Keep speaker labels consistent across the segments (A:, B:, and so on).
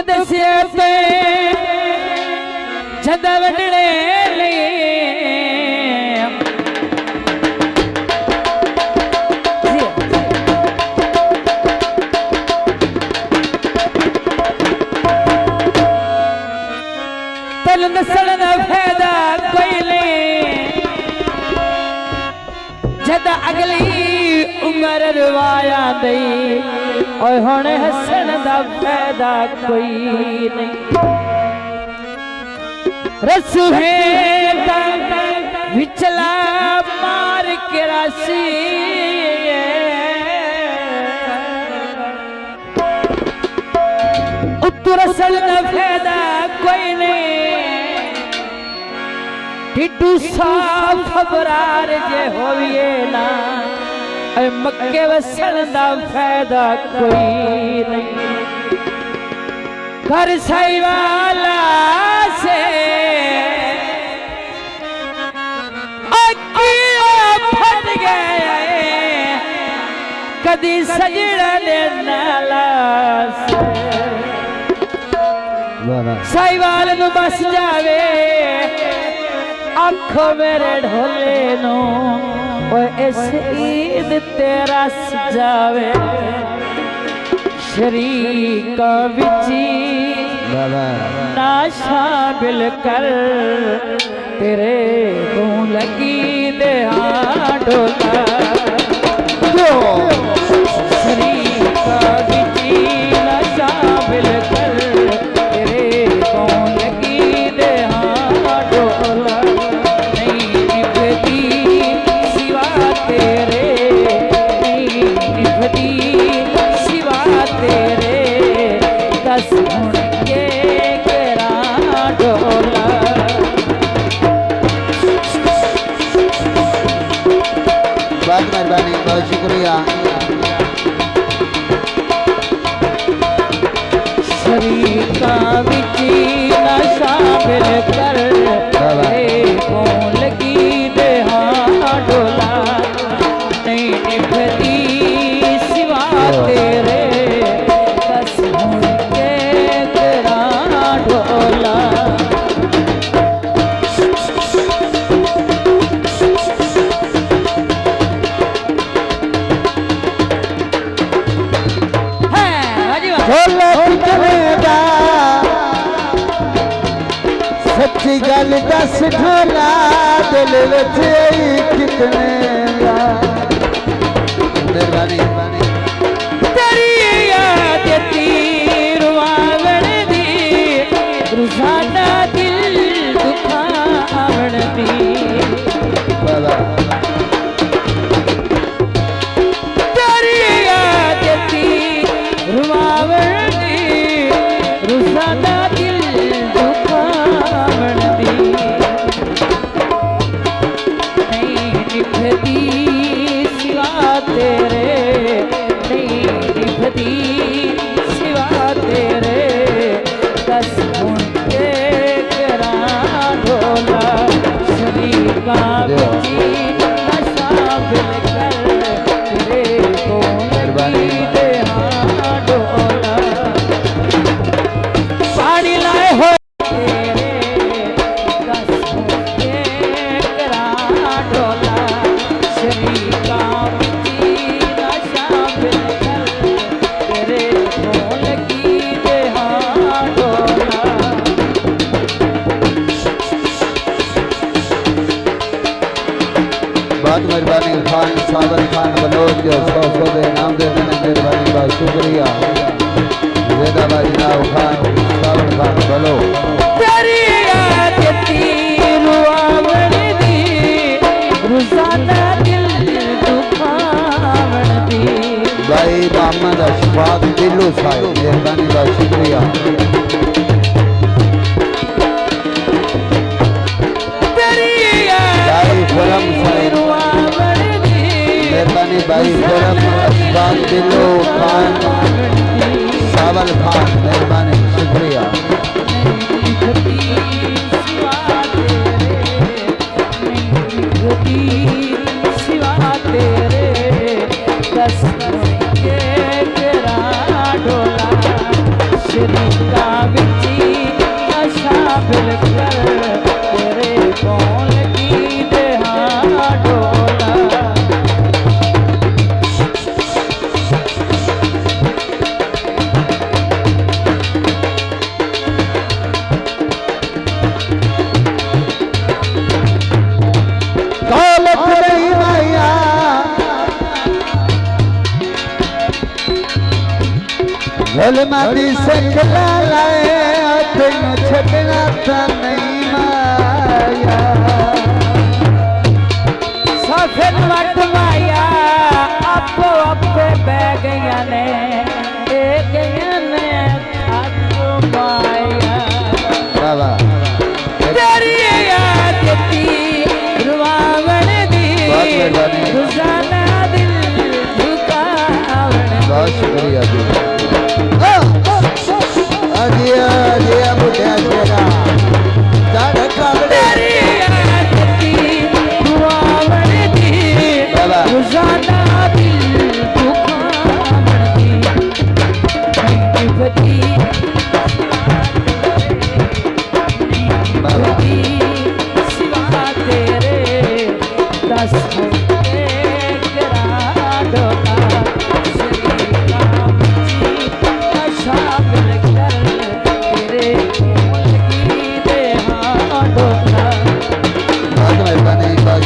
A: दसे पे जद वडणे ले तल नसल दा फायदा कोई ले जद अगली उम्र रवाया दई और हुण हसन दा फायदा कोई नहीं रसू है विचला मार के राशि उत्तर सल दा फायदा कोई नहीं टिड्डू साफ खबरार जे होविए ना मक्के वसन दा फायदा कोई नहीं घर साई वाला से फट गए कदी सजड़ा ने नाला साई वाल नु बस जावे आँखों मेरे ढोले नो इस ईद तेरा सजावे शरीक विची ना शामिल कर तेरे तू लगी दे ढोला शरीक विची ना शामिल कर तेरे तू लगी दे ढोला
B: मेहरबानी बहुत शुक्रिया
A: शरीका विची ना शामिल कर को लगी दे ढोला नहीं निभती सिवा तेरे बस हुण के तेरा ढोला
B: सच्ची गल दस ढोला दिल विच कितने मेहरबानी
A: तेरी याद तीर वावण दी रुसाना दिल दुखावण दी तेरी याद तीर वावण दी रुसाना दिल दुखावण दी नहीं निभती सिवा तेरे नहीं निभती सिवा तेरे दस हुण के करा ढोला शरीका विची ना शामिल कर तेरे को लगी दे ढोला पानी लाए हो तेरे दस हुण के करा ढोला शरीका विची ना शामिल कर तेरे को लगी दे ढोला
B: बहुत मेहरबानी खान साबर खान बलोच जो 100 के नाम देने में मेहरबानी बहुत शुक्रिया वेदाबाई नाव खान साबर खान बलो
A: तेरी याद तीर वावण दी रुसाना दिल दुखावण दी
B: भाई मोहम्मद अशफाक दिल्लू साहिब मेहरबानी बहुत शुक्रिया
A: तेरी याद तीर वावण दी
B: मेहरबानी भाई खुरम अशफाक दिल्लू खान सावल खान मेहरबानी शुक्रिया
A: सिवा तेरे दस के तेरा ढोला शरीका विची नशा बिलकर तेरे कौन की देहा डोला
B: दौलत नहीं माया झलमाती सकला लाए तेन छड़ना था नहीं माया
A: सफेद वट माया आपो आपे बह गया ने आपो माया
B: बाबा
A: तेरी याद दी रुवावण दी रुजाना दिल झुकावण
B: बहुत शुक्रिया जी अजिया बुढ़िया शेरा जाड़ कागड़े
A: तेरी याद दी रुवावण दी रुजाना दिल झुकावण दी बदी सिवा तेरे दस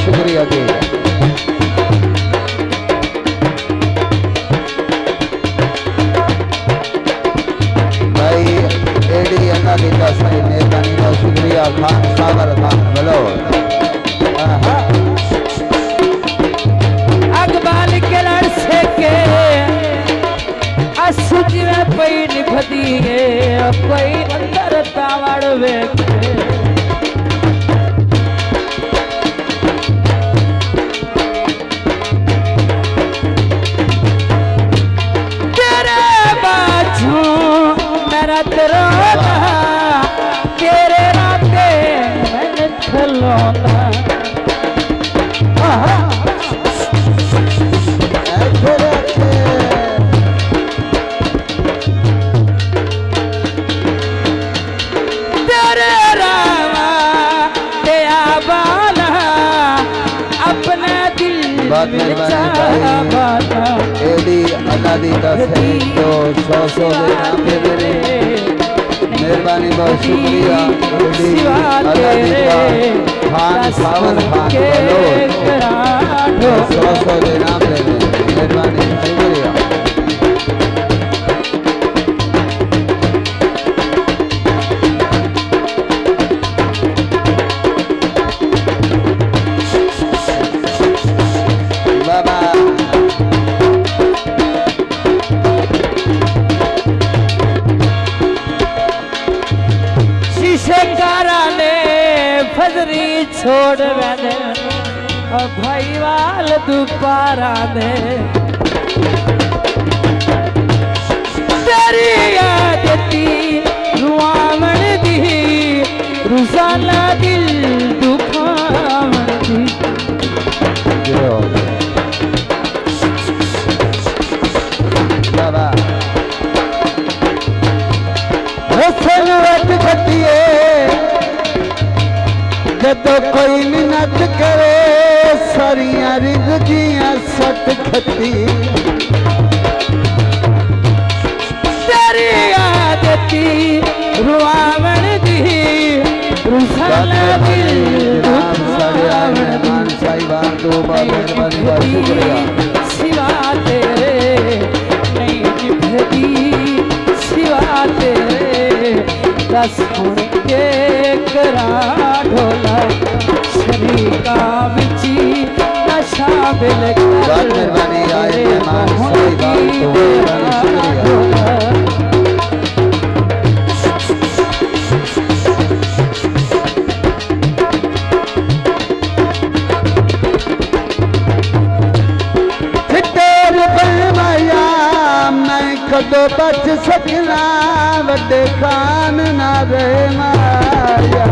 B: शुक्रिया जी भाई एडी अल्लाह की कसम मेहरबानी का शुक्रिया खान सागर खान बोलो
A: अकबाल के लड़ से के असुज में पई निभदी है कोई अंदर तावड़ वेखे रोना तेरे राते मैंने खलोना तेरे रामा तेरा बाना अपना दिल बाना
B: एडी अल्लाह दी कसम तो 100 नाम दे मेरे मेहरबानी बहुत शुक्रिया अल्लाह दी खान सावन खान बोलो 100 दे नाम दे मेहरबानी शुक्रिया
A: फजरी छोड़ मैंने भाई वाल दोबारा दे तेरी याद दी रुआवण दी रुजाना दिल दुखावण दी
B: बाबा जदों कोई मिन्नत करे सारियां रिज़कियां सट खती
A: तेरी याद दी रुआवण दी रुसाना दिल दुखावण दी
B: साहिबान तो मेहरबानी का शुक्रिया
A: सिवा तेरे नहीं निभदी सिवा तेरे दस के करा ढोला शरीका विची नशा बिलकर
B: मेहरबानी आए मेहमान साहिबान तो मेहरबानी शुक्रिया कदों बच सकना वड्डे खान ना रे माया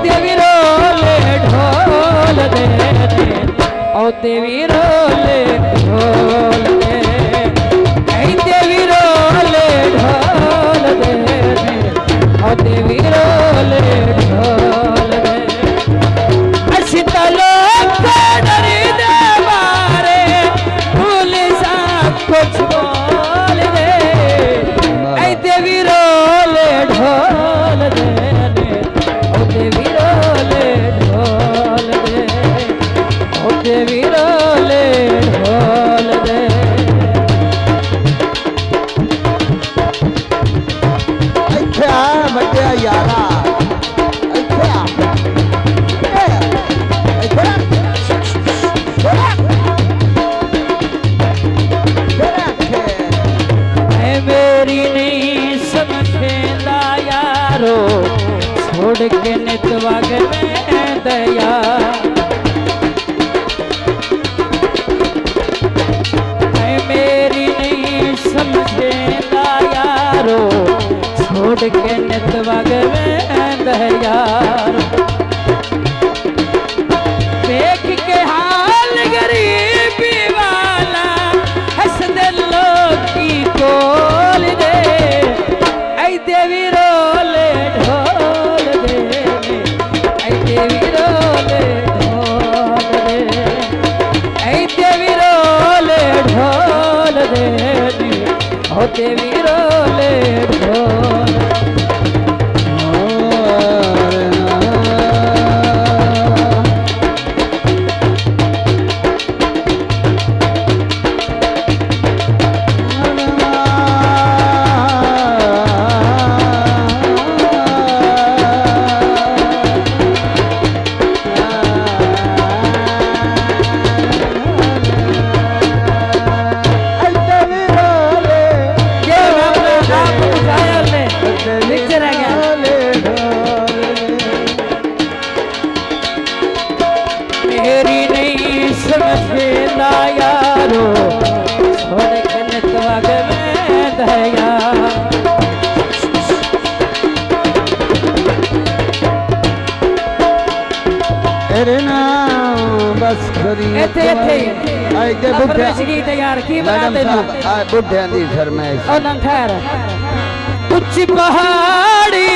A: देवी रोले ढोल दे ओ देवी रोले ढोल दे देवी रोले ढोल छोड़ के नित वग में दया मेरी नहीं समझेगा यारो छोड़ के नित वग में दया देख के हाल गरीबी वाला हंस दे लोकी कोल दे ऐ देवी रोले ढोल दे ऐ देवी रोले ढोल दे ऐ देवी रोले ढोल दे ओ देवी रोले ढोल मेरी नहीं समझेगा यारो छोड़ के नित वग में दया
B: तेरे नाम बस करी
A: इथे
B: आई के बुढ़े
A: गीत यार की बना देना
B: बुढ़िया दी फरमाइश
A: ओ नंग ठहर उच्च पहाड़ी